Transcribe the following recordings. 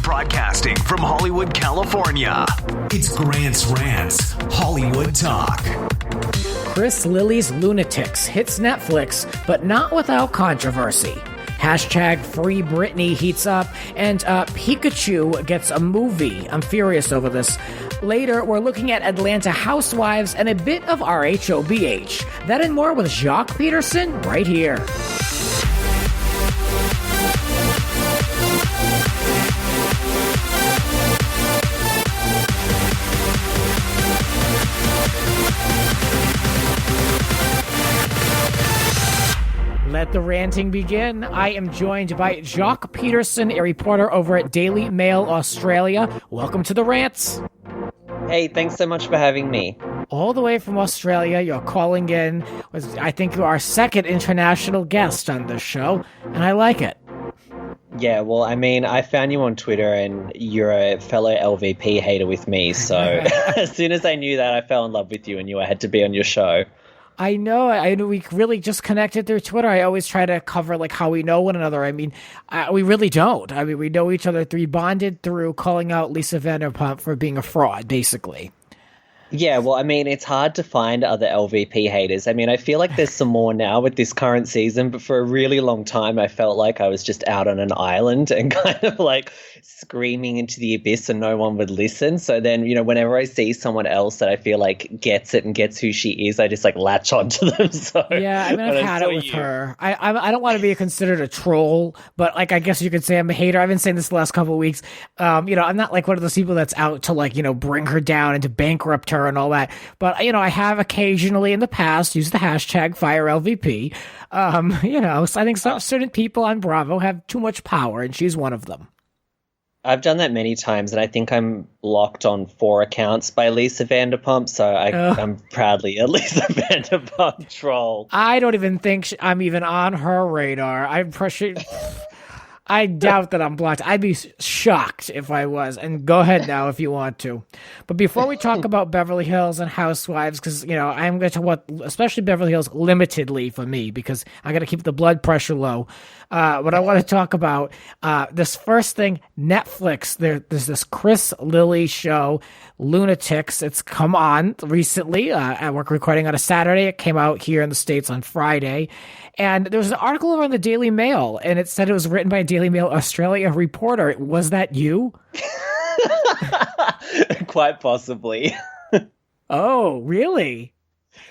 Broadcasting from Hollywood, California, it's Grant's Rants, Hollywood Talk. Chris Lilley's Lunatics hits Netflix, but not without controversy. Hashtag Free Britney heats up, and Pikachu gets a movie. I'm furious over this. Later, we're looking at Atlanta Housewives and a bit of RHOBH. That and more with Jaques Peterson right here. Let the ranting begin. I am joined by Jaques Peterson, a reporter over at Daily Mail Australia. Welcome to the Rants. Hey, thanks so much for having me. All the way from Australia, you're calling in. I think you're our second international guest on this show, and I like it. Yeah, well, I mean, I found you on Twitter, and you're a fellow LVP hater with me, so as soon as I knew that, I fell in love with you and knew I had to be on your show. I know we really just connected through Twitter. I always try to cover like how we know one another. I mean, we really don't. I mean, we know each other through, bonded through calling out Lisa Vanderpump for being a fraud, basically. Yeah, well, I mean, it's hard to find other LVP haters. I mean, I feel like there's some more now with this current season, but for a really long time, I felt like I was just out on an island and kind of like screaming into the abyss and no one would listen. So then, you know, whenever I see someone else that I feel like gets it and gets who she is, I just like latch onto them. So yeah, I mean, I've had it with her. I don't want to be considered a troll, but like, I guess you could say I'm a hater. I've been saying this the last couple of weeks. You know, I'm not like one of those people that's out to like, you know, bring her down and to bankrupt her and all that. But, you know, I have occasionally in the past used the hashtag FireLVP. You know, so I think certain people on Bravo have too much power, and she's one of them. I've done that many times, and I think I'm locked on 4 accounts by Lisa Vanderpump, so I'm proudly a Lisa Vanderpump troll. I don't even think I'm even on her radar. I doubt that I'm blocked. I'd be shocked if I was. And go ahead now if you want to. But before we talk about Beverly Hills and Housewives, because, you know, I'm going to talk about, especially Beverly Hills, limitedly for me, because I got to keep the blood pressure low. But I want to talk about this first thing, Netflix. There's this Chris Lilley show, Lunatics. It's come on recently. We're recording on a Saturday. It came out here in the States on Friday. And there was an article over in the Daily Mail, and it said it was written by a Daily Mail Australia reporter. Was that you? Quite possibly. Oh, really?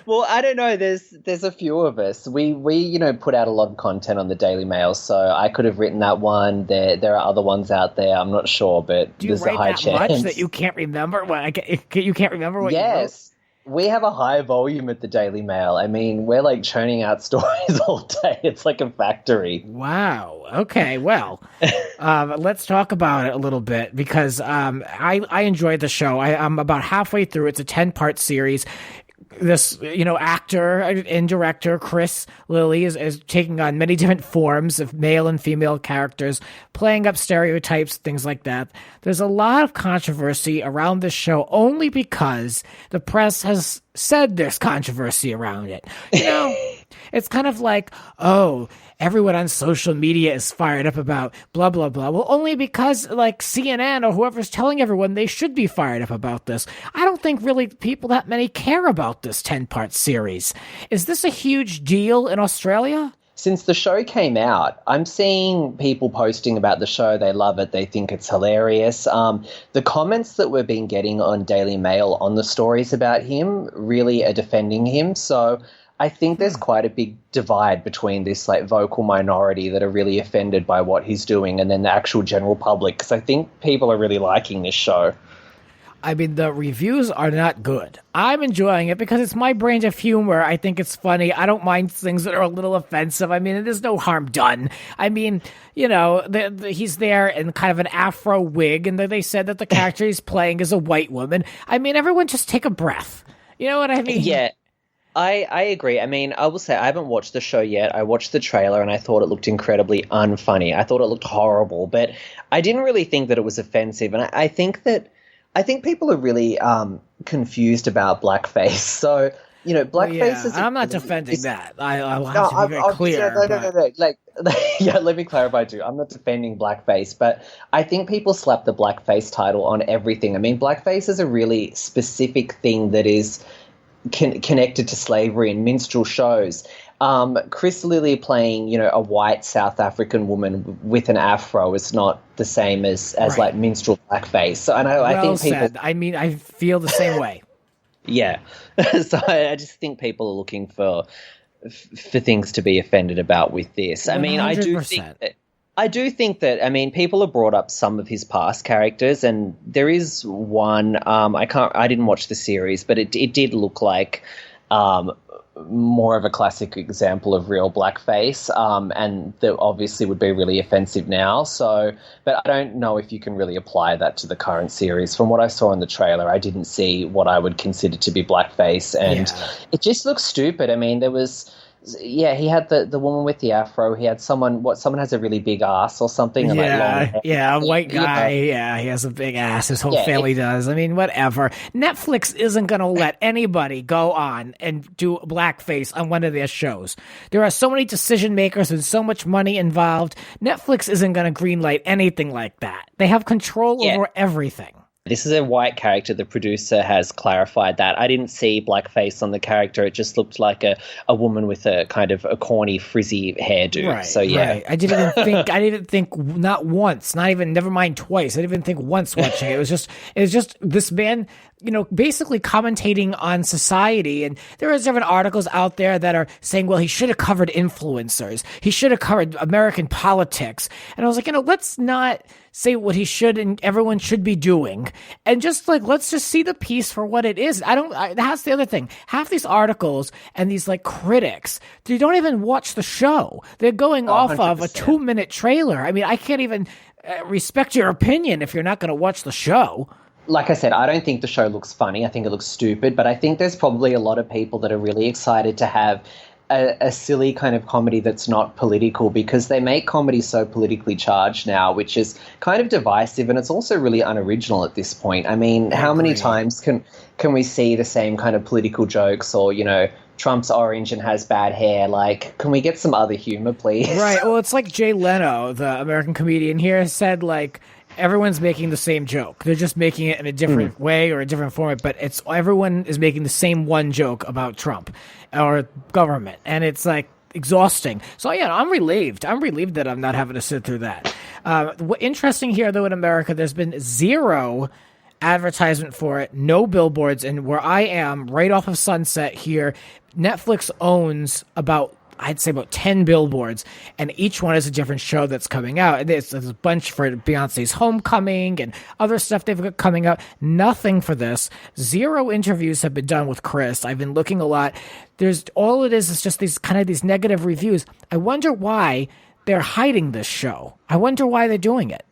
Well, I don't know. There's a few of us. We you know, put out a lot of content on the Daily Mail, so I could have written that one. There are other ones out there. I'm not sure, but there's a high chance. Do you write that much that you can't remember? You can't remember what you wrote? Yes. We have a high volume at the Daily Mail. I mean, we're like churning out stories all day. It's like a factory. Wow. Okay. Well, let's talk about it a little bit because I enjoyed the show. I'm about halfway through. It's a 10-part series. This, you know, actor and director Chris Lilley is taking on many different forms of male and female characters, playing up stereotypes, things like that. There's a lot of controversy around this show only because the press has said there's controversy around it. You know, it's kind of like, oh, everyone on social media is fired up about blah, blah, blah. Well, only because like CNN or whoever's telling everyone they should be fired up about this. I don't think really people that many care about this 10-part series. Is this a huge deal in Australia? Since the show came out, I'm seeing people posting about the show. They love it. They think it's hilarious. The comments that we've been getting on Daily Mail on the stories about him really are defending him. So I think there's quite a big divide between this like vocal minority that are really offended by what he's doing and then the actual general public, because I think people are really liking this show. I mean, the reviews are not good. I'm enjoying it because it's my brand of humor. I think it's funny. I don't mind things that are a little offensive. I mean, there's no harm done. I mean, you know, he's there in kind of an afro wig, and they said that the character he's playing is a white woman. I mean, everyone just take a breath. You know what I mean? Yeah. I agree. I mean, I will say I haven't watched the show yet. I watched the trailer and I thought it looked incredibly unfunny. I thought it looked horrible, but I didn't really think that it was offensive. And I think people are really confused about blackface. So blackface is. I'm not defending that. I want No, to be very clear. no. Like, yeah, let me clarify too. I'm not defending blackface, but I think people slap the blackface title on everything. I mean, blackface is a really specific thing that is connected to slavery and minstrel shows. Chris Lilley playing, a white South African woman with an afro is not the same as Right. like minstrel blackface. So, and I think people. Said. I mean, I feel the same way. Yeah, so I just think people are looking for things to be offended about with this. I mean, 100%. I do think that. I mean, people have brought up some of his past characters, and there is one. I didn't watch the series, but it did look like more of a classic example of real blackface, and that obviously would be really offensive now. So, but I don't know if you can really apply that to the current series. From what I saw in the trailer, I didn't see what I would consider to be blackface, and it just looks stupid. I mean, there was. Yeah, he had the woman with the afro. He had someone has a really big ass or something. And a white guy. Yeah, he has a big ass. His whole family does. I mean, whatever. Netflix isn't going to let anybody go on and do blackface on one of their shows. There are so many decision makers and so much money involved. Netflix isn't going to greenlight anything like that. They have control over everything. This is a white character. The producer has clarified that. I didn't see blackface on the character. It just looked like a woman with a kind of a corny, frizzy hairdo. Right, so yeah, right. I didn't think not once, not even, never mind twice. I didn't even think once watching it. It was just this man, basically commentating on society. And there are different articles out there that are saying, well, he should have covered influencers. He should have covered American politics. And I was like, let's not say what he should and everyone should be doing. And just like, let's just see the piece for what it is. That's the other thing. Half these articles and these like critics, they don't even watch the show. They're going off 100%. of a 2-minute trailer. I mean, I can't even respect your opinion if you're not going to watch the show. Like I said, I don't think the show looks funny. I think it looks stupid, but I think there's probably a lot of people that are really excited to have a silly kind of comedy that's not political, because they make comedy so politically charged now, which is kind of divisive, and it's also really unoriginal at this point. I mean, how many times can we see the same kind of political jokes, or, Trump's orange and has bad hair? Like, can we get some other humor, please? Right. Well, it's like Jay Leno, the American comedian here, said, like, everyone's making the same joke. They're just making it in a different way or a different format, but everyone is making the same one joke about Trump or government, and it's like exhausting. So yeah, I'm relieved. I'm relieved that I'm not having to sit through that. Interesting here, though, in America, there's been zero advertisement for it, no billboards, and where I am, right off of Sunset here, Netflix owns I'd say about 10 billboards, and each one is a different show that's coming out. And there's a bunch for Beyonce's Homecoming and other stuff they've got coming out. Nothing for this. Zero interviews have been done with Chris. I've been looking a lot. All it is just these negative reviews. I wonder why they're hiding this show. I wonder why they're doing it.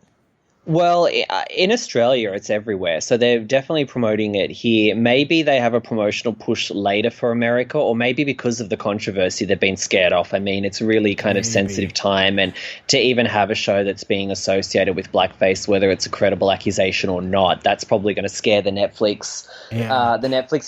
Well, in Australia, it's everywhere. So they're definitely promoting it here. Maybe they have a promotional push later for America, or maybe because of the controversy, they've been scared off. I mean, it's really kind of sensitive time. And to even have a show that's being associated with blackface, whether it's a credible accusation or not, that's probably going to scare the Netflix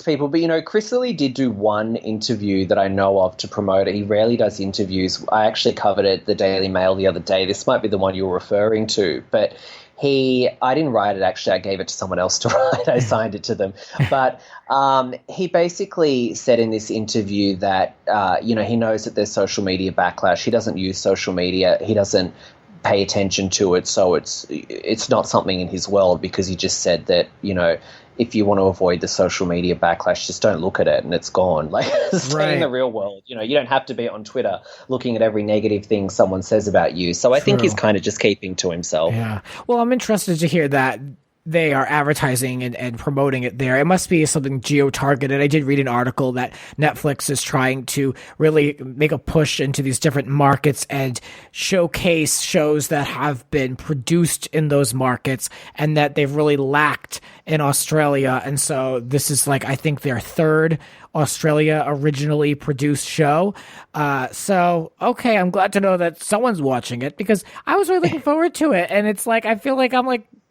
people. But, Chris Lilley did do one interview that I know of to promote it. He rarely does interviews. I actually covered it at the Daily Mail the other day. This might be the one you were referring to, but I didn't write it, actually. I gave it to someone else to write. I signed it to them. But he basically said in this interview that, he knows that there's social media backlash. He doesn't use social media. He doesn't pay attention to it. So it's not something in his world, because he just said that, if you want to avoid the social media backlash, just don't look at it and it's gone. Like, stay in the real world. You don't have to be on Twitter looking at every negative thing someone says about you. So I think he's kind of just keeping to himself. Yeah. Well, I'm interested to hear that they are advertising and promoting it there. It must be something geo-targeted. I did read an article that Netflix is trying to really make a push into these different markets and showcase shows that have been produced in those markets, and that they've really lacked in Australia. And so this is I think their third Australia originally produced show. Okay, I'm glad to know that someone's watching it, because I was really looking forward to it. And it's I feel like I'm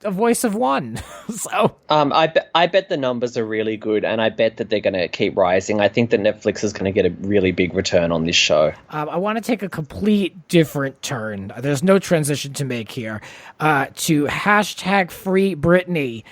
a voice of one. So I bet the numbers are really good, and I bet that they're going to keep rising. I think that Netflix is going to get a really big return on this show. I want to take a complete different turn. There's no transition to make here. To hashtag free Britney.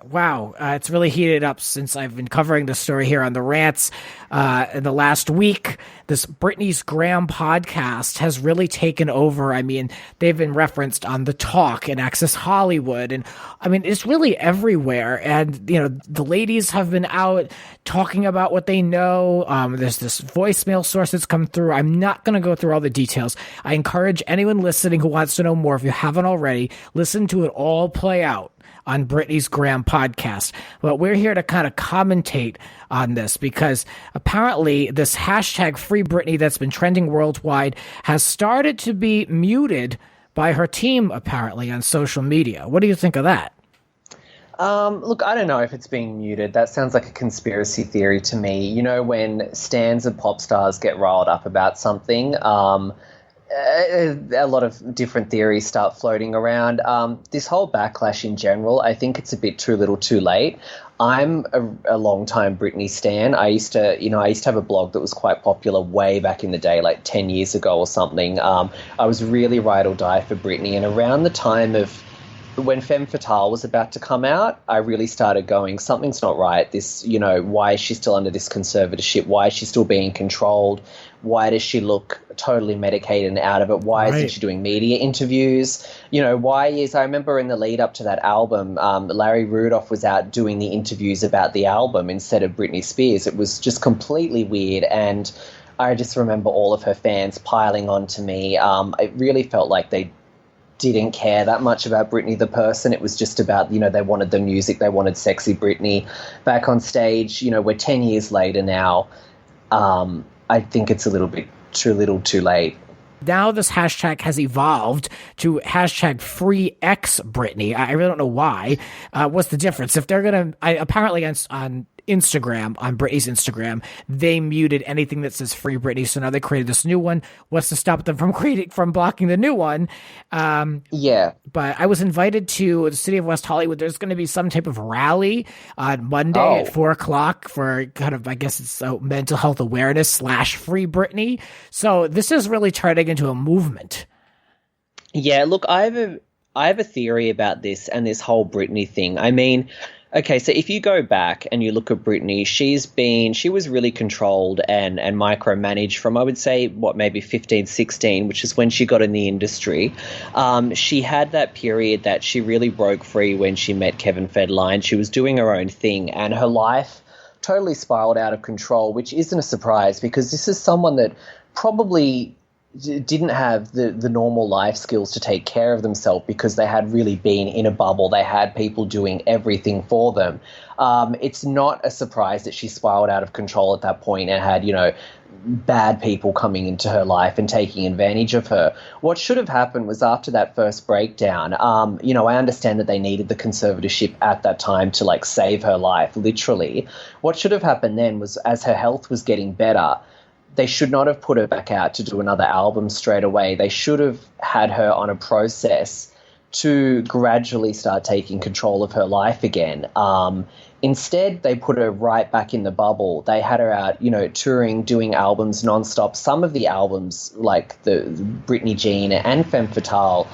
Wow, it's really heated up since I've been covering the story here on the Rants. In the last week, this Britney's Graham podcast has really taken over. I mean, they've been referenced on The Talk and Access Hollywood. And I mean, it's really everywhere. And, you know, the ladies have been out talking about what they know. There's this voicemail source that's come through. I'm not going to go through all the details. I encourage anyone listening who wants to know more, if you haven't already, listen to it all play out on Britney's Graham podcast. But we're here to kind of commentate on this because apparently this hashtag free Britney that's been trending worldwide has started to be muted by her team apparently on social media. What do you think of that? Look, I don't know if it's being muted. That sounds like a conspiracy theory to me. You know, when stans of pop stars get riled up about something, a lot of different theories start floating around. This whole backlash in general, I think it's a bit too little too late. I'm a long-time Britney stan. I used to have a blog that was quite popular way back in the day, like 10 years ago or something. I was really ride or die for Britney, and around the time of when Femme Fatale was about to come out, I really started going, something's not right. This, you know, why is she still under this conservatorship? Why is she still being controlled? Why does she look totally medicated and out of it? Why isn't she doing media interviews? You know, I remember in the lead up to that album, Larry Rudolph was out doing the interviews about the album instead of Britney Spears. It was just completely weird, and I just remember all of her fans piling on to me. It really felt like they didn't care that much about Britney the person. It was just about, you know, they wanted the music, they wanted sexy Britney back on stage. You know, we're 10 years later now. I think it's a little bit too little too late. Now this hashtag has evolved to hashtag free X Britney. I really don't know why. What's the difference? If they're going to, apparently on Instagram, on Britney's Instagram, they muted anything that says free Britney. So now they created this new one. What's to stop them from blocking the new one? Yeah. But I was invited to the city of West Hollywood. There's going to be some type of rally on Monday at 4:00 for kind of, I guess it's mental health awareness / free Britney. So this is really turning into a movement. Yeah, look, I have a theory about this and this whole Britney thing. I mean, okay, so if you go back and you look at Britney, she was really controlled and micromanaged from, I would say, maybe 15, 16, which is when she got in the industry. She had that period that she really broke free when she met Kevin Federline. She was doing her own thing, and her life totally spiraled out of control, which isn't a surprise because this is someone that probably didn't have the normal life skills to take care of themselves because they had really been in a bubble. They had people doing everything for them. It's not a surprise that she spiraled out of control at that point and had, you know, bad people coming into her life and taking advantage of her. What should have happened was after that first breakdown, you know, I understand that they needed the conservatorship at that time to like save her life, literally. What should have happened then was as her health was getting better, they should not have put her back out to do another album straight away. They should have had her on a process to gradually start taking control of her life again. Instead, they put her right back in the bubble. They had her out, you know, touring, doing albums nonstop. Some of the albums, like the Britney Jean and Femme Fatale,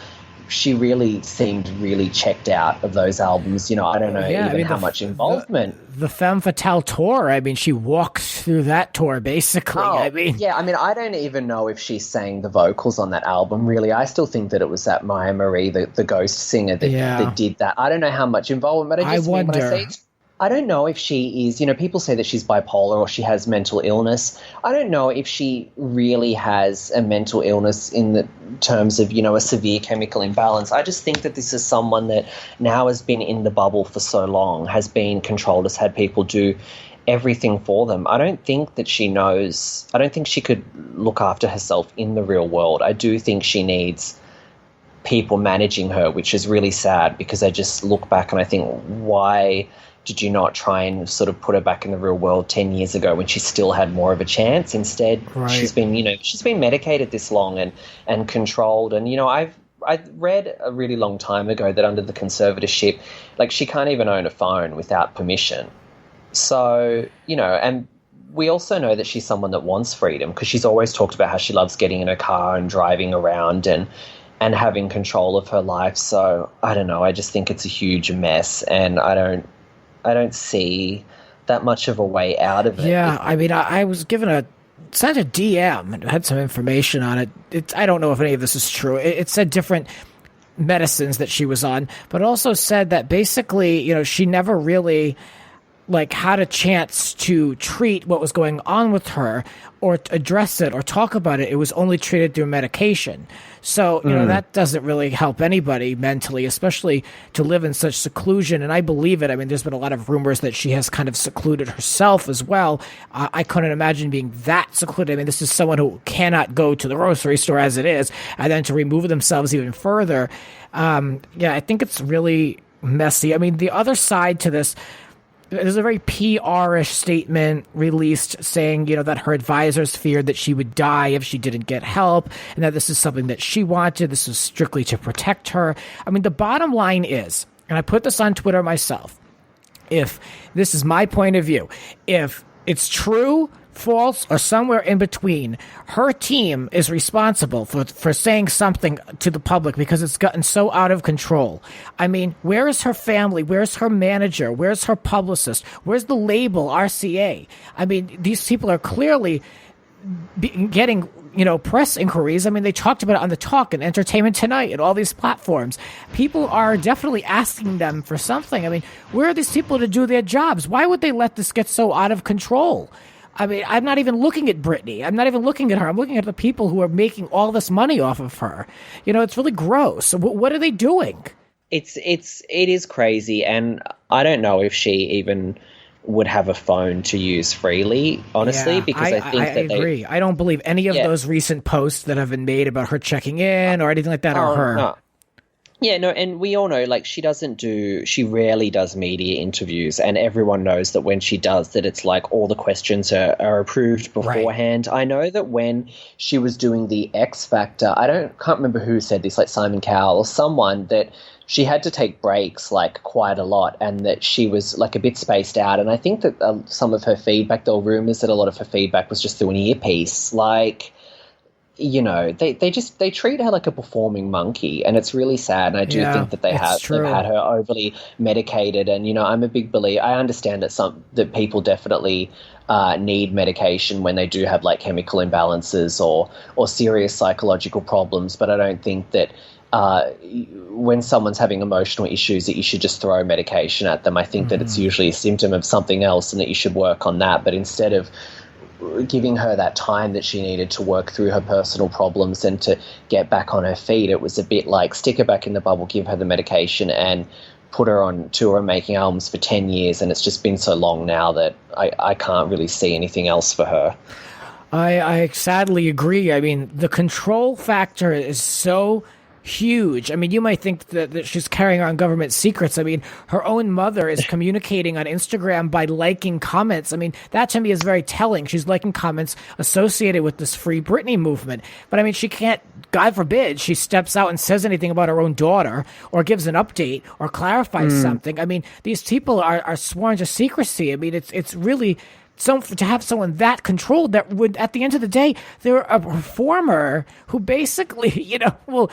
she really seemed really checked out of those albums. You know, I don't know how much involvement. The Femme Fatale tour, I mean, she walked through that tour, basically. I don't even know if she sang the vocals on that album, really. I still think that it was that Maya Marie, the ghost singer, that did that. I don't know how much involvement, but I don't know if she is, you know, people say that she's bipolar or she has mental illness. I don't know if she really has a mental illness in the terms of, you know, a severe chemical imbalance. I just think that this is someone that now has been in the bubble for so long, has been controlled, has had people do everything for them. I don't think that she knows, I don't think she could look after herself in the real world. I do think she needs people managing her, which is really sad because I just look back and I think, why did you not try and sort of put her back in the real world 10 years ago when she still had more of a chance? Instead, she's been medicated this long and controlled. And, you know, I read a really long time ago that under the conservatorship, like, she can't even own a phone without permission. So, you know, and we also know that she's someone that wants freedom, because she's always talked about how she loves getting in her car and driving around and having control of her life. So I don't know. I just think it's a huge mess, and I don't see that much of a way out of it. Yeah, I mean, I was sent a DM and had some information on it. I don't know if any of this is true. It said different medicines that she was on, but also said that basically, you know, she never really had a chance to treat what was going on with her or address it or talk about it. It was only treated through medication. So, you know, that doesn't really help anybody mentally, especially to live in such seclusion. And I believe it. I mean, there's been a lot of rumors that she has kind of secluded herself as well. I couldn't imagine being that secluded. I mean, this is someone who cannot go to the grocery store as it is, and then to remove themselves even further. I think it's really messy. I mean, the other side to this, there's a very PR-ish statement released saying, you know, that her advisors feared that she would die if she didn't get help, and that this is something that she wanted. This was strictly to protect her. I mean, the bottom line is, and I put this on Twitter myself, if this is my point of view, if it's true, false, or somewhere in between, her team is responsible for saying something to the public because it's gotten so out of control. I mean, where is her family? Where's her manager? Where's her publicist? Where's the label RCA? I mean, these people are clearly getting, you know, press inquiries. I mean, they talked about it on The Talk and Entertainment Tonight and all these platforms. People are definitely asking them for something. I mean, where are these people to do their jobs? Why would they let this get so out of control? I mean, I'm not even looking at Britney. I'm not even looking at her. I'm looking at the people who are making all this money off of her. You know, it's really gross. What are they doing? It is crazy, and I don't know if she even would have a phone to use freely, honestly, because I think that I agree. I don't believe any of those recent posts that have been made about her checking in or anything like that are her. No. Yeah, no, and we all know, like, she rarely does media interviews, and everyone knows that when she does, that it's like all the questions are approved beforehand. Right. I know that when she was doing the X Factor, can't remember who said this, like Simon Cowell or someone, that she had to take breaks, like, quite a lot, and that she was, like, a bit spaced out. And I think that some of her feedback, there were rumors that a lot of her feedback was just through an earpiece, like, you know, they treat her like a performing monkey, and it's really sad. And I do think that they've had her overly medicated. And, you know, I'm a big believer. I understand that people definitely need medication when they do have, like, chemical imbalances or serious psychological problems. But I don't think that when someone's having emotional issues that you should just throw medication at them. I think that it's usually a symptom of something else, and that you should work on that. But instead of giving her that time that she needed to work through her personal problems and to get back on her feet, it was a bit like stick her back in the bubble, give her the medication, and put her on tour and making albums for 10 years. And it's just been so long now that I can't really see anything else for her. I sadly agree. I mean, the control factor is so huge. I mean, you might think that she's carrying on government secrets. I mean, her own mother is communicating on Instagram by liking comments. I mean, that to me is very telling. She's liking comments associated with this Free Britney movement. But I mean, she can't, God forbid, she steps out and says anything about her own daughter or gives an update or clarifies something. I mean, these people are sworn to secrecy. I mean, it's really... So to have someone that controlled, that would, at the end of the day, they're a performer who basically, you know,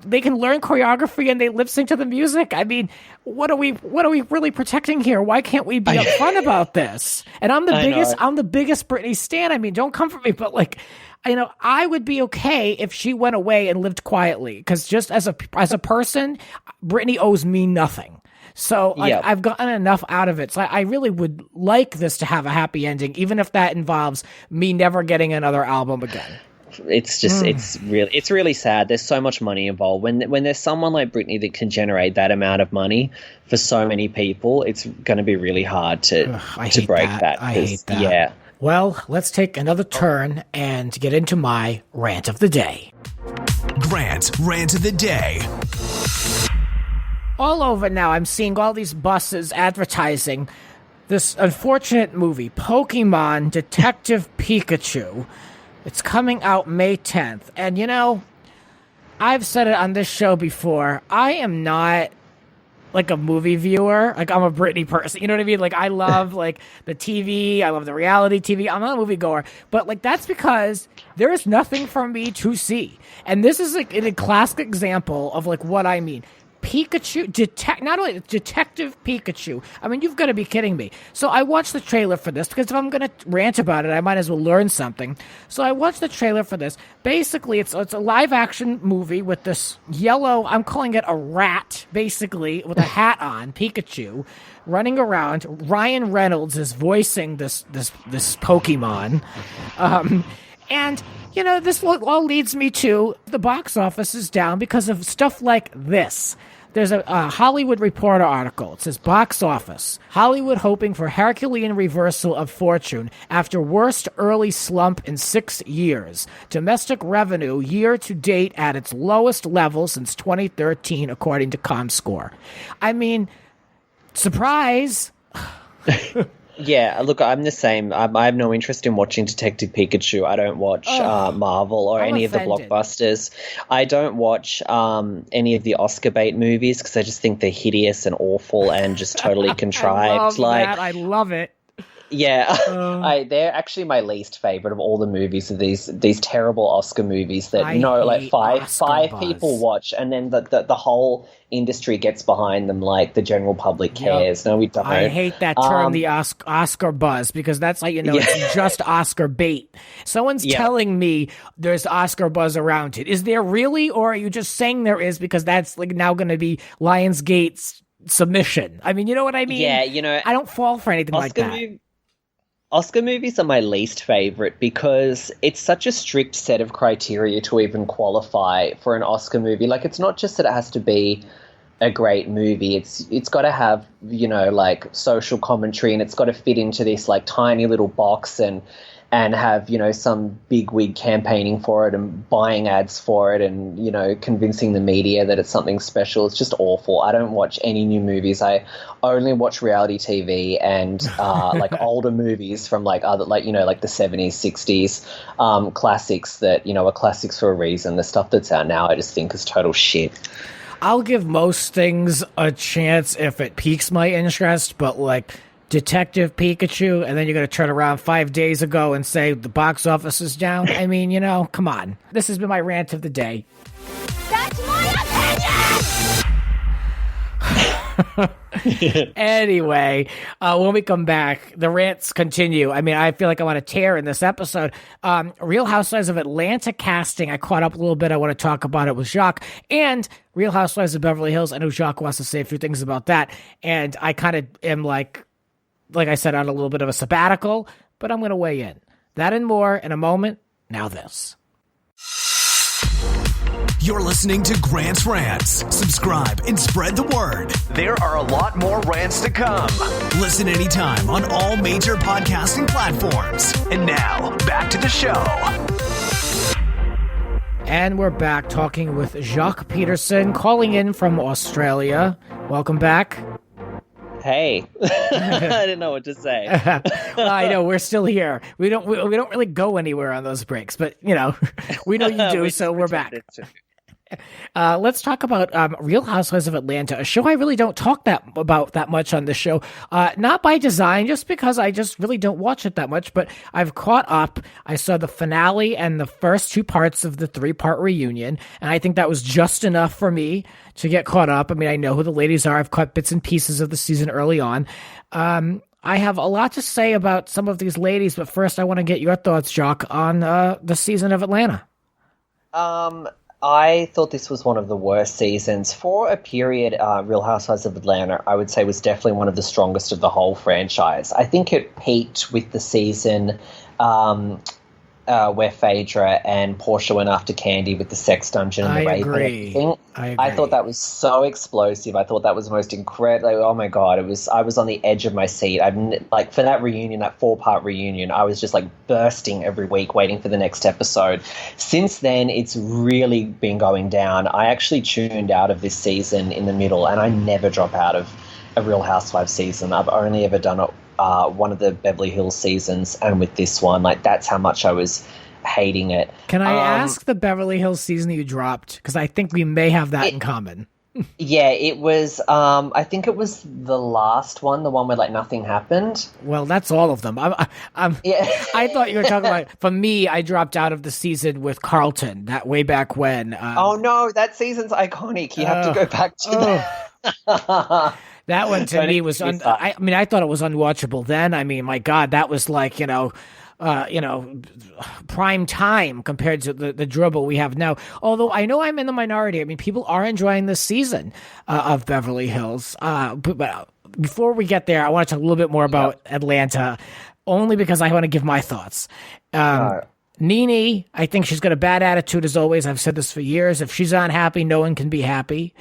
they can learn choreography and they lip sync to the music. I mean, what are we really protecting here? Why can't we be upfront about this? And I'm the biggest Britney stan. I mean, don't come for me, but like, you know, I would be okay if she went away and lived quietly, because just as a person, Britney owes me nothing. So I've gotten enough out of it. So I really would like this to have a happy ending, even if that involves me never getting another album again. It's just it's really sad. There's so much money involved. When there's someone like Britney that can generate that amount of money for so many people, it's going to be really hard to break that. I hate that. Yeah. Well, let's take another turn and get into my rant of the day. Grant's Rant of the Day. All over now, I'm seeing all these buses advertising this unfortunate movie, Pokemon Detectiv Pikachu. It's coming out May 10th. And, you know, I've said it on this show before. I am not like a movie viewer. Like, I'm a Britney person. You know what I mean? Like, I love like the TV. I love the reality TV. I'm not a movie goer, but like that's because there is nothing for me to see. And this is like a classic example of like what I mean. Pikachu, not only Detectiv Pikachu. I mean, you've got to be kidding me. So I watched the trailer for this because if I'm going to rant about it, I might as well learn something. So I watched the trailer for this. Basically, it's a live action movie with this yellow, I'm calling it a rat, basically, with a hat on, Pikachu, running around. Ryan Reynolds is voicing this Pokemon. And, you know, this all leads me to the box office is down because of stuff like this. There's a Hollywood Reporter article. It says, box office. Hollywood hoping for Herculean reversal of fortune after worst early slump in 6 years. Domestic revenue year to date at its lowest level since 2013, according to ComScore. I mean, surprise. Yeah, look, I'm the same. I have no interest in watching Detectiv Pikachu. I don't watch Marvel or any offended. of the blockbusters. I don't watch any of the Oscar bait movies because I just think they're hideous and awful and just totally contrived. I love it. Yeah, they're actually my least favorite of all the movies of these terrible Oscar movies that like five people watch, and then the whole industry gets behind them like the general public cares. Yep. No, we don't. I hate that term, the Oscar buzz, because that's how you know it's just Oscar bait. Someone's telling me there's Oscar buzz around it. Is there really, or are you just saying there is because that's like now going to be Lionsgate's submission? I mean, you know what I mean? Yeah, you know, I don't fall for anything like that. Oscar movies are my least favorite because it's such a strict set of criteria to even qualify for an Oscar movie. Like, it's not just that it has to be a great movie. It's got to have, you know, like social commentary, and it's got to fit into this like tiny little box and have, you know, some big wig campaigning for it and buying ads for it and, you know, convincing the media that it's something special. It's just awful. I don't watch any new movies. I only watch reality TV and like older movies from like other, like, you know, like the 70s, 60s classics that, you know, are classics for a reason. The stuff that's out now I just think is total shit. I'll give most things a chance if it piques my interest, but like Detectiv Pikachu, and then you're going to turn around 5 days ago and say the box office is down. I mean, you know, come on. This has been my rant of the day. That's my opinion! Anyway, when we come back, the rants continue. I mean, I feel like I want to tear in this episode. Real Housewives of Atlanta casting. I caught up a little bit. I want to talk about it with Jacques. And Real Housewives of Beverly Hills. I know Jacques wants to say a few things about that. And I kind of am like I said, on a little bit of a sabbatical, but I'm going to weigh in. That and more in a moment. Now this. You're listening to Grant's Rants. Subscribe and spread the word. There are a lot more rants to come. Listen anytime on all major podcasting platforms. And now, back to the show. And we're back talking with Jaques Peterson, calling in from Australia. Welcome back. Hey, I didn't know what to say. Well, I know we're still here. We don't really go anywhere on those breaks, but you know, we know you do, so we're back. Let's talk about Real Housewives of Atlanta, a show I really don't talk about that much on this show. Not by design, just because I just really don't watch it that much, but I've caught up. I saw the finale and the first 2 parts of the 3-part reunion, and I think that was just enough for me to get caught up. I mean, I know who the ladies are. I've caught bits and pieces of the season early on. I have a lot to say about some of these ladies, but first I want to get your thoughts, Jacques, on the season of Atlanta. I thought this was one of the worst seasons. For a period, Real Housewives of Atlanta, I would say, was definitely one of the strongest of the whole franchise. I think it peaked with the season where Phaedra and Portia went after Candy with the sex dungeon and the rape and everything. I thought that was so explosive. I thought that was the most incredible. Like, oh my God, I was on the edge of my seat. Like, for that reunion, that 4-part reunion, I was just like bursting every week waiting for the next episode. Since then, it's really been going down. I actually tuned out of this season in the middle, and I never drop out of a Real Housewives season. I've only ever done it one of the Beverly Hills seasons, and with this one, like, that's how much I was hating it. Can I ask the Beverly Hills season you dropped? Because I think we may have that in common. Yeah, it was, I think it was the last one, the one where, like, nothing happened. Well, that's all of them. Yeah. I thought you were talking about, for me, I dropped out of the season with Carlton, that way back when. Oh, no, that season's iconic. You have to go back to that. That one to me was, I thought it was unwatchable then. I mean, my God, that was like, prime time compared to the dribble we have now. Although I know I'm in the minority. I mean, people are enjoying this season of Beverly Hills. But before we get there, I want to talk a little bit more about Atlanta, only because I want to give my thoughts. Nene, I think she's got a bad attitude as always. I've said this for years. If she's unhappy, no one can be happy.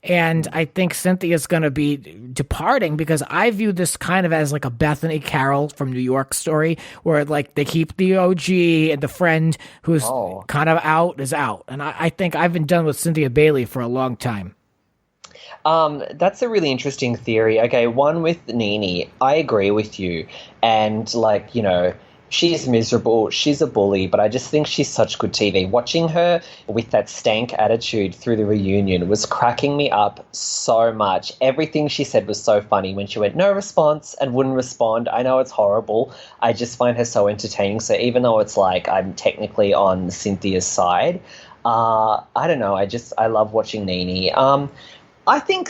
And I think Cynthia's going to be departing because I view this kind of as like a Bethany Carroll from New York story where like they keep the OG and the friend who's kind of out is out. And I think I've been done with Cynthia Bailey for a long time. That's a really interesting theory. Okay, one with Nene, I agree with you. And like, she's miserable, she's a bully, but I just think she's such good TV. Watching her with that stank attitude through the reunion was cracking me up so much. Everything she said was so funny when she went, no response, and wouldn't respond. I know it's horrible. I just find her so entertaining. So even though it's like I'm technically on Cynthia's side, I don't know. I love watching Nene. I think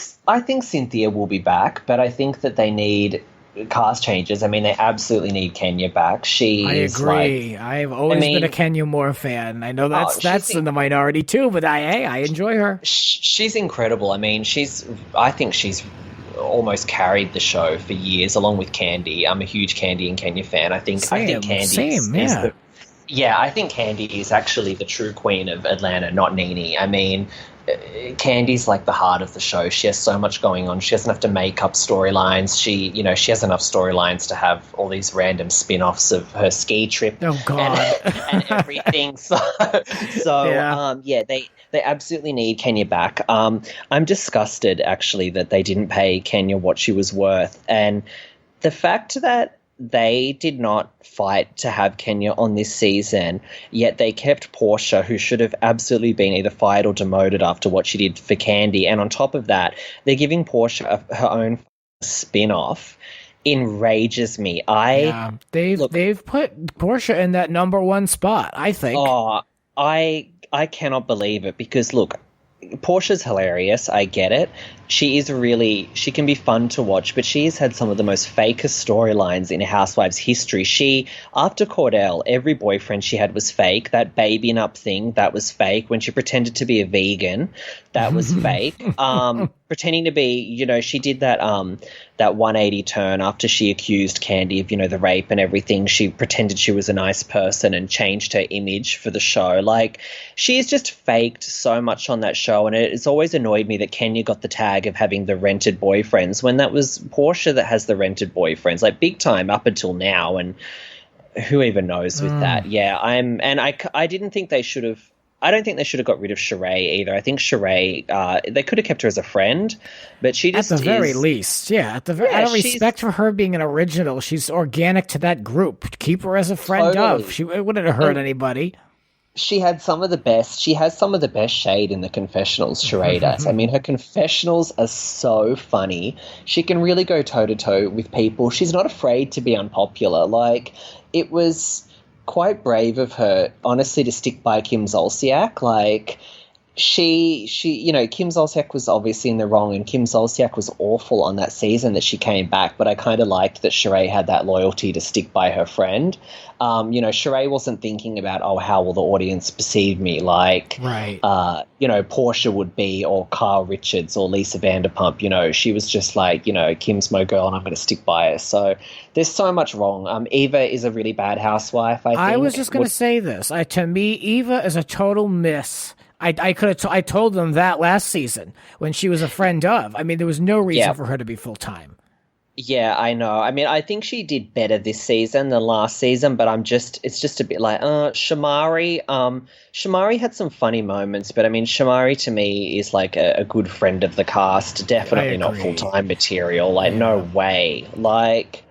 Cynthia will be back, but I think that they need cast changes. I mean, they absolutely need Kenya back. I agree. I've always been a Kenya Moore fan. I know that's in the minority too, but I enjoy her. She's incredible. I mean, I think she's almost carried the show for years, along with Candy. I'm a huge Candy and Kenya fan. I think Candy I think Candy is actually the true queen of Atlanta, not Nene. I mean, Candy's like the heart of the show. She has so much going on. She doesn't have to make up storylines. She has enough storylines to have all these random spin-offs of her ski trip and everything. They absolutely need Kenya back. I'm disgusted actually that they didn't pay Kenya what she was worth, and the fact that they did not fight to have Kenya on this season, yet they kept Portia, who should have absolutely been either fired or demoted after what she did for Candy. And on top of that, they're giving Portia her own spin-off. Enrages me. They've put Portia in that number one spot, I think. Oh, I cannot believe it because, look, Portia's hilarious. I get it. She can be fun to watch, but she's had some of the most fakest storylines in Housewives history. After Cordell, every boyfriend she had was fake. That babying up thing, that was fake. When she pretended to be a vegan, that was fake. Pretending to be, she did that 180 turn after she accused Candy of, the rape and everything. She pretended she was a nice person and changed her image for the show. Like, she's just faked so much on that show, and it's always annoyed me that Kenya got the tag of having the rented boyfriends when that was Portia that has the rented boyfriends, like big time up until now, and who even knows with that. Yeah, I didn't think they should have. I don't think they should have got rid of Sheree either. I think Sheree, they could have kept her as a friend, but she just at the very least, out of respect for her being an original, she's organic to that group. Keep her as a friend of. She wouldn't have hurt anybody. She has some of the best shade in the confessionals, Sheree does. I mean, her confessionals are so funny. She can really go toe-to-toe with people. She's not afraid to be unpopular. Like, it was quite brave of her, honestly, to stick by Kim Zolciak. Like, she Kim Zolciak was obviously in the wrong, and Kim Zolciak was awful on that season that she came back, but I kind of liked that Sheree had that loyalty to stick by her friend. Sheree wasn't thinking about, how will the audience perceive me, like, right. Portia would be, or Kyle Richards, or Lisa Vanderpump. She was just like, Kim's my girl and I'm going to stick by her. So there's so much wrong. Eva is a really bad housewife, I think. I was just going to say this. To me, Eva is a total miss. I told them that last season when she was a friend of. I mean, there was no reason for her to be full-time. Yeah, I know. I mean, I think she did better this season than last season, but it's just a bit like, Shamari. Shamari had some funny moments, but I mean, Shamari to me is like a good friend of the cast. Definitely not full-time material. Like, no way. Like,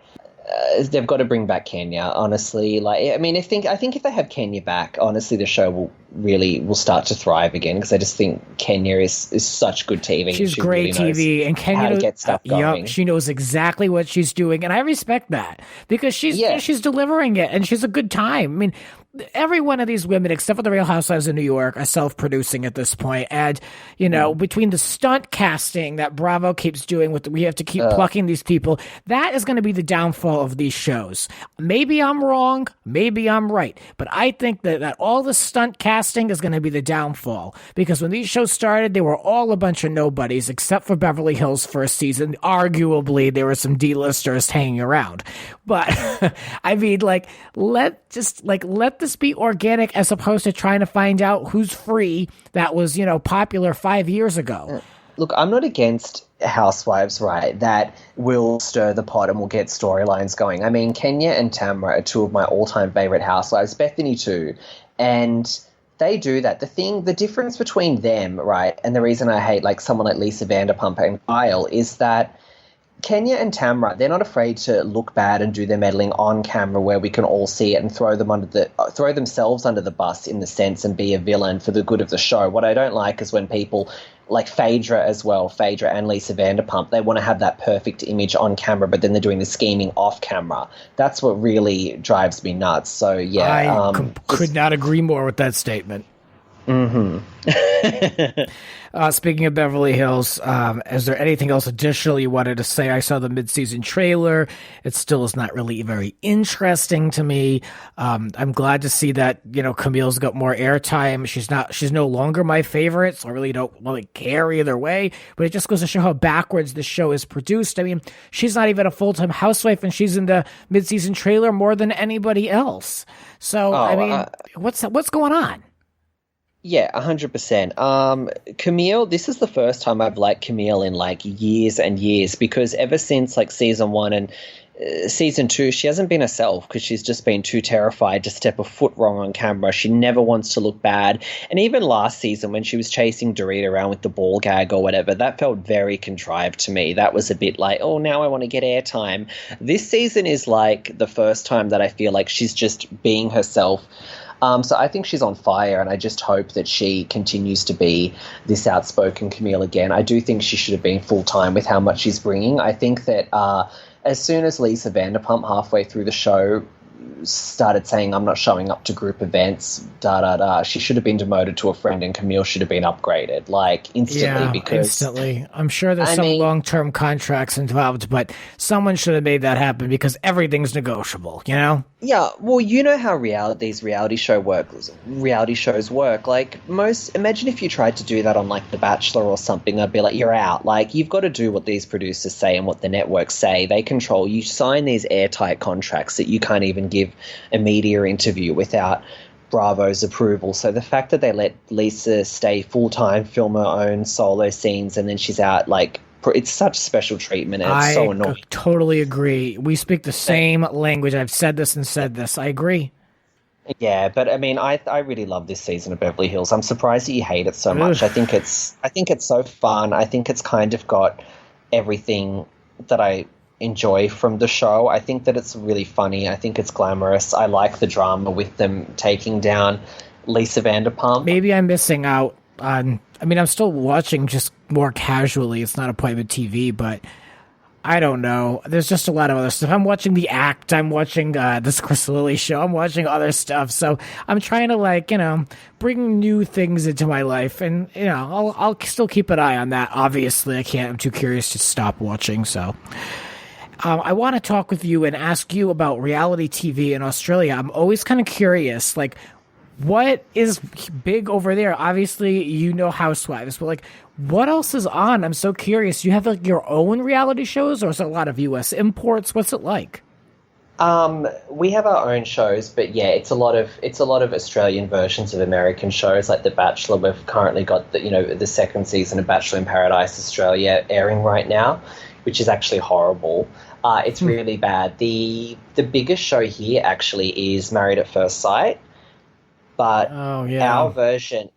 they've got to bring back Kenya, honestly. Like, I mean, I think if they have Kenya back, honestly, the show will start to thrive again, because I just think Kenya is such good TV. She's great really TV, and Kenya knows how to get stuff going. Yep, she knows exactly what she's doing, and I respect that, because she's delivering it, and she's a good time. I mean, every one of these women, except for the Real Housewives of New York, are self-producing at this point. And, between the stunt casting that Bravo keeps doing, we have to keep plucking these people, that is going to be the downfall of these shows. Maybe I'm wrong, maybe I'm right, but I think that all the stunt casting is going to be the downfall, because when these shows started, they were all a bunch of nobodies, except for Beverly Hills first season. Arguably, there were some D-listers hanging around. But, I mean, let this be organic, as opposed to trying to find out who's free that was, popular 5 years ago. Look, I'm not against housewives, right, that will stir the pot and will get storylines going. I mean, Kenya and Tamra are two of my all-time favorite housewives, Bethany too, and they do that. The difference between them, right, and the reason I hate someone like Lisa Vanderpump and Kyle is that Kenya and Tamra, they're not afraid to look bad and do their meddling on camera where we can all see it and throw themselves under the bus, in the sense, and be a villain for the good of the show. What I don't like is when people, like Phaedra and Lisa Vanderpump, they want to have that perfect image on camera, but then they're doing the scheming off camera. That's what really drives me nuts. So, yeah. I could not agree more with that statement. Mm-hmm. Speaking of Beverly Hills, is there anything else additional you wanted to say? I saw the mid-season trailer. It still is not really very interesting to me. I'm glad to see that, Camille's got more airtime. She's no longer my favorite, so I really don't really care either way. But it just goes to show how backwards the show is produced. I mean, she's not even a full-time housewife, and she's in the mid-season trailer more than anybody else. So, what's going on? Yeah, 100%. Camille, this is the first time I've liked Camille in years and years, because ever since season 1 and season 2, she hasn't been herself, because she's just been too terrified to step a foot wrong on camera. She never wants to look bad. And even last season, when she was chasing Dorit around with the ball gag or whatever, that felt very contrived to me. That was a bit oh, now I want to get airtime. This season is the first time that I feel like she's just being herself. So I think she's on fire, and I just hope that she continues to be this outspoken Camille again. I do think she should have been full-time with how much she's bringing. I think that as soon as Lisa Vanderpump, halfway through the show, started saying, I'm not showing up to group events, she should have been demoted to a friend, and Camille should have been upgraded, instantly. Instantly. I'm sure there's some long-term contracts involved, but someone should have made that happen, because everything's negotiable, Yeah, well, you know how these reality shows work. Imagine if you tried to do that on The Bachelor or something, I'd be you're out. You've got to do what these producers say and what the networks say. They control. You sign these airtight contracts that you can't even give a media interview without Bravo's approval. So the fact that they let Lisa stay full-time, film her own solo scenes, and then she's out, it's such special treatment, and it's so annoying. I totally agree. We speak the same language. I've said this and said this. I agree. Yeah, but I mean, I really love this season of Beverly Hills. I'm surprised that you hate it so much. I think it's so fun. I think it's kind of got everything that I enjoy from the show. I think that it's really funny. I think it's glamorous. I like the drama with them taking down Lisa Vanderpump. Maybe I'm missing out on. I mean, I'm still watching just more casually. It's not appointment TV, but I don't know. There's just a lot of other stuff. I'm watching The Act. I'm watching this Chris Lilley show. I'm watching other stuff. So I'm trying to bring new things into my life, and I'll still keep an eye on that. Obviously, I can't. I'm too curious to stop watching. So. I want to talk with you and ask you about reality TV in Australia. I'm always kind of curious, what is big over there? Obviously, Housewives, but what else is on? I'm so curious. You have your own reality shows, or is it a lot of U.S. imports? What's it like? We have our own shows, but yeah, it's a lot of Australian versions of American shows, like The Bachelor. We've currently got the second season of Bachelor in Paradise Australia airing right now, which is actually horrible. It's really bad. The biggest show here actually is Married at First Sight. But Oh, yeah. our version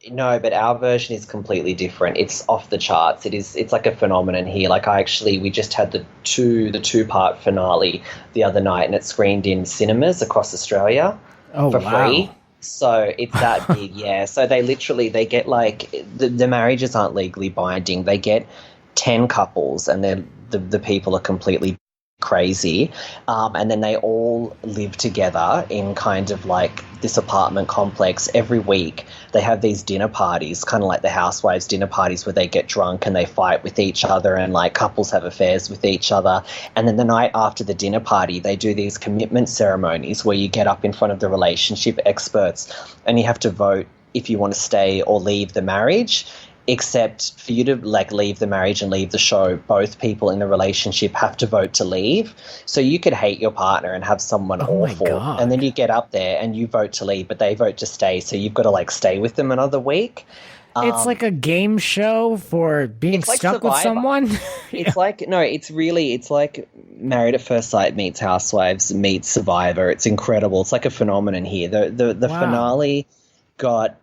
is completely different. It's off the charts. It's like a phenomenon here. Like we just had the two-part finale the other night, and it screened in cinemas across Australia for free. So it's that big, yeah. So they get like the marriages aren't legally binding. They get 10 couples, and the people are completely crazy, and then they all live together in kind of like this apartment complex. Every week they have these dinner parties, kind of like the housewives dinner parties, where they get drunk and they fight with each other, and like couples have affairs with each other. And then the night after the dinner party, they do these commitment ceremonies where you get up in front of the relationship experts and you have to vote if you want to stay or leave the marriage. Except for you to like leave the marriage and leave the show, both people in the relationship have to vote to leave. So you could hate your partner and have someone awful, and then you get up there and you vote to leave, but they vote to stay. So you've got to like stay with them another week. It's like a game show for being stuck with someone. It's like it's like Married at First Sight meets Housewives meets Survivor. It's incredible. It's like a phenomenon here. The finale got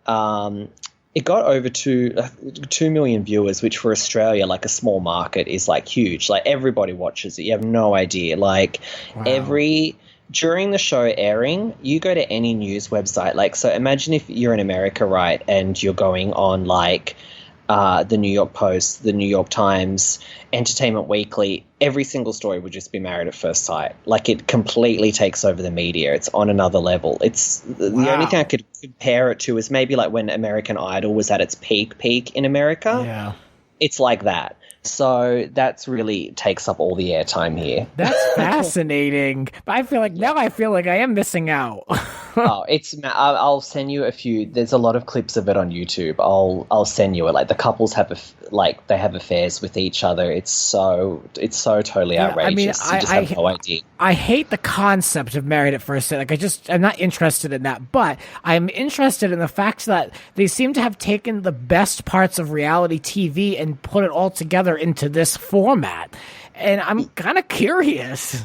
it got over 2 million viewers, which for Australia, like a small market, is like huge. Like everybody watches it. You have no idea. Like during the show airing, you go to any news website. Like, so imagine if you're in America, right, and you're going on like the New York Post, the New York Times, Entertainment Weekly, every single story would just be Married at First Sight. Like, it completely takes over the media. It's on another level. It's the only thing I could compare it to is maybe like when American Idol was at its peak in America. Yeah. It's like that. So that's really takes up all the airtime here. That's fascinating. But I feel like I am missing out. I'll send you a few. There's a lot of clips of it on YouTube. I'll send you it. Like the couples have they have affairs with each other. It's so totally outrageous. I mean, you just have no idea. I hate the concept of Married at First Sight. Like I'm not interested in that. But I'm interested in the fact that they seem to have taken the best parts of reality TV and put it all together into this format. And I'm kind of curious.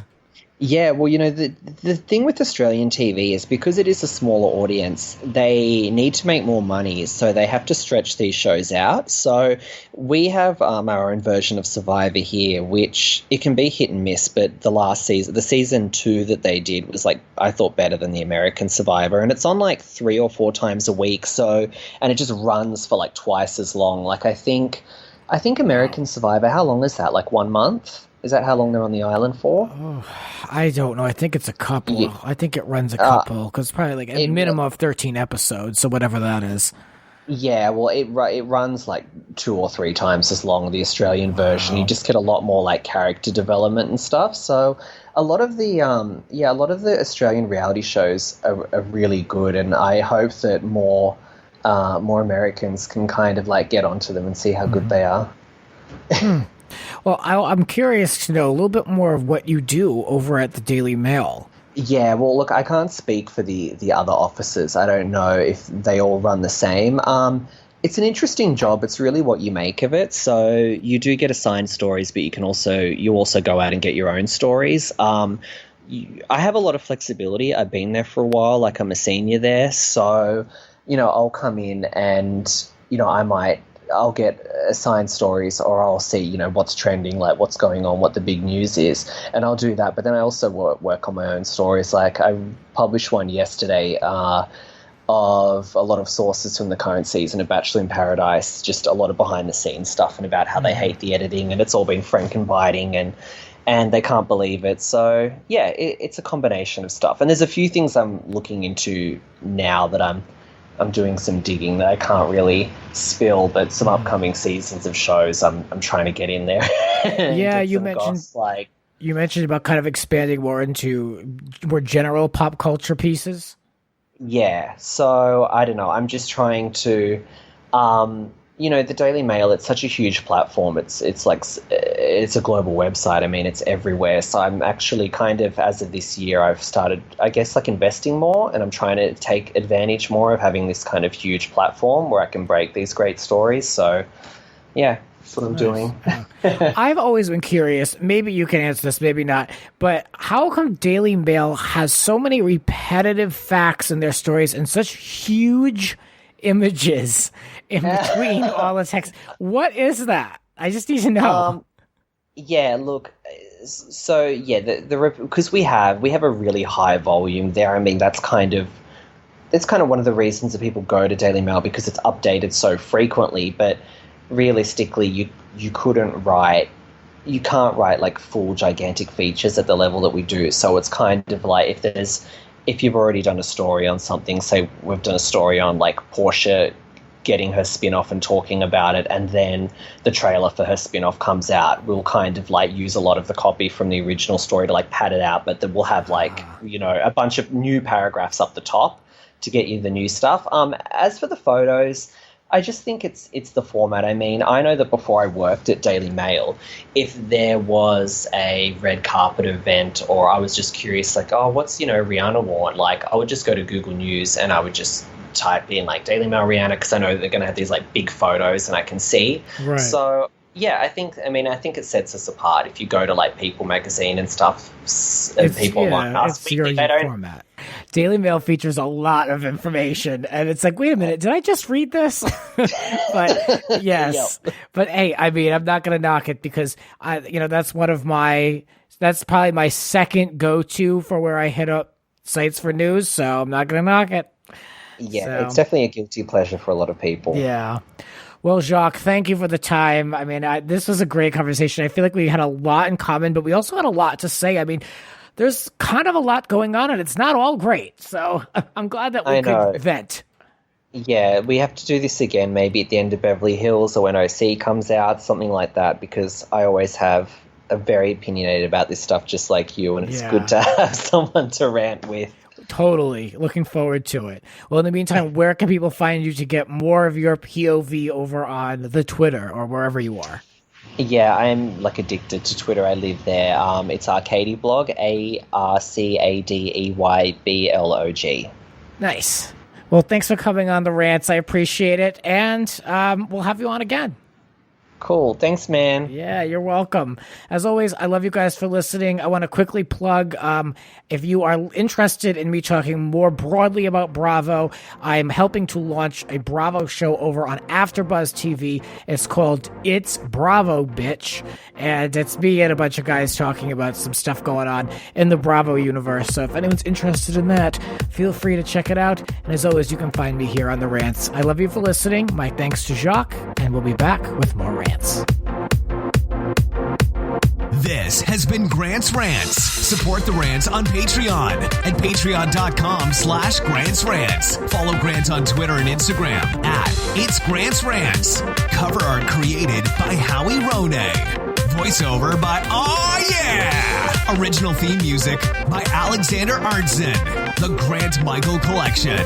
Yeah, well, you know, the thing with Australian TV is because it is a smaller audience, they need to make more money, so they have to stretch these shows out. So we have our own version of Survivor here, which it can be hit and miss, but the season 2 that they did was like, I thought, better than the American Survivor, and it's on like 3 or 4 times a week, and it just runs for like twice as long. Like I think American Survivor, how long is that? Like 1 month? Is that how long they're on the island for? Oh, I don't know. I think it's a couple. Yeah. I think it runs a couple because probably like a minimum of 13 episodes, so whatever that is. Yeah, well, it runs like 2 or 3 times as long, the Australian version. You just get a lot more like character development and stuff. So a lot of the Australian reality shows are really good, and I hope that more Americans can kind of like get onto them and see how good they are. Well, I'm curious to know a little bit more of what you do over at the Daily Mail. Yeah, well, look, I can't speak for the other offices. I don't know if they all run the same. It's an interesting job. It's really what you make of it. So you do get assigned stories, but you also go out and get your own stories. I have a lot of flexibility. I've been there for a while. Like, I'm a senior there. So, you know, I'll come in and, you know, I'll get assigned stories, or I'll see, you know, what's trending, like what's going on, what the big news is, and I'll do that. But then I also work on my own stories. Like I published one yesterday of a lot of sources from the current season of Bachelor in Paradise, just a lot of behind the scenes stuff and about how they hate the editing and it's all been frankenbiting and they can't believe it. So yeah, it's a combination of stuff. And there's a few things I'm looking into now that I'm doing some digging that I can't really spill, but some upcoming seasons of shows I'm trying to get in there. Yeah, you mentioned about kind of expanding more into more general pop culture pieces. Yeah, so I don't know. I'm just trying to, you know, the Daily Mail, it's such a huge platform. It's a global website. I mean, it's everywhere. So I'm actually kind of, as of this year, I've started, I guess, like investing more, and I'm trying to take advantage more of having this kind of huge platform where I can break these great stories. So, yeah. That's what I'm doing. I've always been curious, maybe you can answer this, maybe not, but how come Daily Mail has so many repetitive facts in their stories and such huge images in between all the text? What is that? I just need to know. Yeah, look, so yeah, because we have a really high volume there. I mean, that's kind of one of the reasons that people go to Daily Mail, because it's updated so frequently. But realistically, you can't write like full gigantic features at the level that we do. So it's kind of like if you've already done a story on something, say we've done a story on like Portia getting her spin-off and talking about it, and then the trailer for her spin-off comes out, we'll kind of like use a lot of the copy from the original story to like pad it out, but then we'll have like, a bunch of new paragraphs up the top to get you the new stuff. As for the photos, I just think it's the format. I mean, I know that before I worked at Daily Mail, if there was a red carpet event, or I was just curious, like, oh, what's, Rihanna worn? Like, I would just go to Google News and I would just type in like Daily Mail Rihanna, because I know they're going to have these like big photos and I can see. Right. So yeah, I think it sets us apart. If you go to like People magazine and stuff, and people like us, it's your format. Daily Mail features a lot of information, and it's like, wait a minute, did I just read this? But yes, but hey, I mean, I'm not going to knock it, because that's that's probably my second go-to for where I hit up sites for news. So I'm not going to knock it. Yeah, it's definitely a guilty pleasure for a lot of people. Yeah. Well, Jacques, thank you for the time. I mean, this was a great conversation. I feel like we had a lot in common, but we also had a lot to say. I mean, there's kind of a lot going on, and it's not all great. So I'm glad that we could vent. Yeah, we have to do this again, maybe at the end of Beverly Hills, or when OC comes out, something like that, because I always have a very opinionated about this stuff, just like you, and it's good to have someone to rant with. Totally. Looking forward to it. Well, in the meantime, where can people find you to get more of your POV over on the Twitter or wherever you are? Yeah, I'm like addicted to Twitter. I live there. It's Arcadey Blog, ARCADEYBLOG. Nice. Well, thanks for coming on the Rants. I appreciate it. And we'll have you on again. Cool. Thanks, man. Yeah, you're welcome. As always, I love you guys for listening. I want to quickly plug, if you are interested in me talking more broadly about Bravo, I'm helping to launch a Bravo show over on AfterBuzz TV. It's called It's Bravo, Bitch. And it's me and a bunch of guys talking about some stuff going on in the Bravo universe. So if anyone's interested in that, feel free to check it out. And as always, you can find me here on the Rants. I love you for listening. My thanks to Jacques, and we'll be back with more Rants. This has been Grant's Rants. Support the Rants on Patreon at patreon.com/Grant's Rants. Follow Grant on Twitter and Instagram at It's Grant's Rants. Cover art created by Howie Rone. Voiceover by Aw Yeah! Original theme music by Alexander Arntzen. The Grant Michael Collection.